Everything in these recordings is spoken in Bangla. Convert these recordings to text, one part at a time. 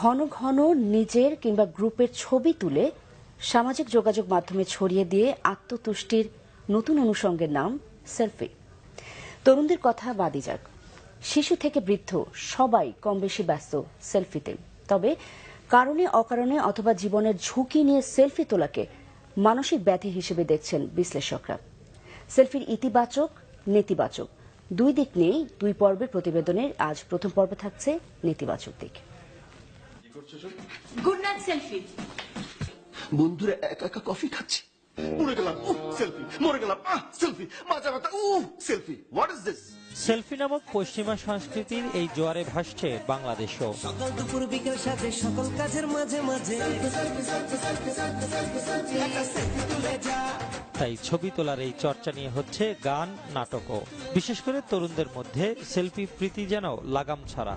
ঘন ঘন নিজের কিংবা গ্রুপের ছবি তুলে সামাজিক যোগাযোগ মাধ্যমে ছড়িয়ে দিয়ে আত্মতুষ্টির নতুন অনুষঙ্গের নাম সেলফি। তরুণদের কথা বাদই যাক, শিশু থেকে বৃদ্ধ সবাই কম বেশি ব্যস্ত সেলফিতে। তবে কারণে অকারণে অথবা জীবনের ঝুঁকি নিয়ে সেলফি তোলাকে মানসিক ব্যাধি হিসেবে দেখছেন বিশ্লেষকরা। সেলফির ইতিবাচক নেতিবাচক দুই দিক নিয়েই দুই পর্বের প্রতিবেদনের আজ প্রথম পর্বে থাকছে নেতিবাচক দিক। Good night selfie. বন্ধুরা একা একা কফি খাচ্ছি, মরে গেলাম সেলফি, মরে গেলাম সেলফি, মাজা ব্যথা selfie. What is this? Selfie নামক পশ্চিমা সংস্কৃতির এই জোয়ারে ভাসছে বাংলাদেশও। সকাল দুপুর বিকেল সাথে সকল কাজের মাঝে মাঝে তাই ছবি তোলার এই চর্চা নিয়ে হচ্ছে গান, নাটকও। বিশেষ করে তরুণদের মধ্যে সেলফি প্রীতি যেন লাগাম ছাড়া।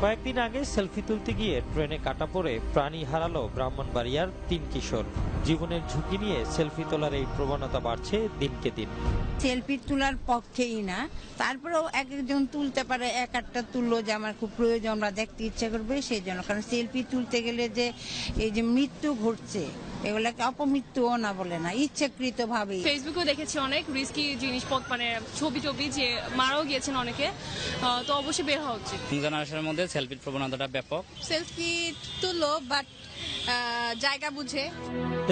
কয়েকদিন আগে সেলফি তুলতে গিয়ে ট্রেনে কাটা পড়ে প্রাণী হারালো ব্রাহ্মণবাড়িয়ার ৩ কিশোর। জীবনের ঝুঁকি নিয়ে সেলফি তোলার এই প্রবণতা বাড়ছে দিনকে দিন। সেলফি তোলার পক্ষেই না, তারপরেও এক একজন তুলতে পারে, এক একটা তুললো যে আমার খুব প্রয়োজন, আমরা দেখতে ইচ্ছা করবে সেই জন্য। কারণ সেলফি তুলতে গেলে যে এই যে মৃত্যু ঘটছে এগুলাকে অপমৃত্যুও না বলে না, ইচ্ছাকৃত ভাবে। ফেসবুকেও দেখেছি অনেক রিস্কি জিনিসপত্র, মানে ছবি যে মারাও গিয়েছেন অনেকে, তো অবশ্যই বের হওয়া উচিত। জেনারেশনের মধ্যে সেলফির প্রবণতাটা ব্যাপক। সেলফি তুলো বাট জায়গা বুঝে।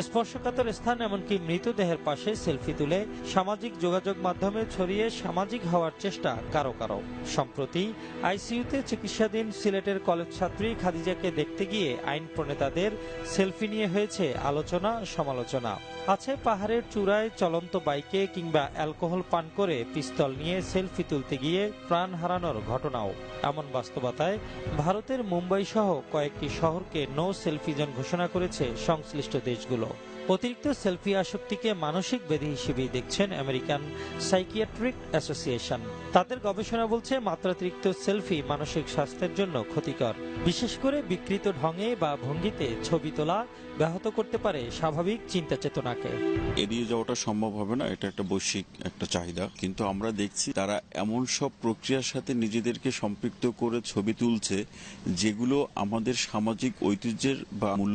স্পর্শকাতর স্থান এমনকি মৃতদেহের পাশে সেলফি তুলে সামাজিক যোগাযোগ মাধ্যমে ছড়িয়ে সামাজিক হওয়ার চেষ্টা কারো কারো। সম্প্রতি আইসিইউতে চিকিৎসাধীন সিলেটের কলেজ ছাত্রী খাদিজাকে দেখতে গিয়ে আইন প্রণেতাদের সেলফি নিয়ে হয়েছে আলোচনা সমালোচনা। আছে পাহাড়ের চূড়ায় চলন্ত বাইকে কিংবা অ্যালকোহল পান করে পিস্তল নিয়ে সেলফি তুলতে গিয়ে প্রাণ হারানোর ঘটনাও। এমন বাস্তবতায় ভারতের মুম্বাই সহ কয়েকটি শহরকে নো সেলফি জোন ঘোষণা করেছে সংশ্লিষ্ট দেশগুলো। অতিরিক্ত সেলফি আসক্তিকে মানসিক ব্যাধি হিসেবেই দেখছেন আমেরিকান সাইকিয়াট্রিক অ্যাসোসিয়েশন। তাদের গবেষণা বলছে মাত্রাতিরিক্ত সেলফি মানসিক স্বাস্থ্যের জন্য ক্ষতিকর। বিশেষ করে বিকৃত ঢঙে বা ভঙ্গিতে ছবি তোলা ব্যাহত করতে পারে স্বাভাবিক চিন্তা চেতনাকে। এড়িয়ে যাওয়াটা সম্ভব হবে না, এটা একটা বৈশ্বিক একটা চাহিদা। কিন্তু আমরা দেখছি তারা এমন সব প্রক্রিয়ার সাথে নিজেদেরকে সম্পৃক্ত করে ছবি তুলছে যেগুলো আমাদের সামাজিক ঐতিহ্যের বা মূল্য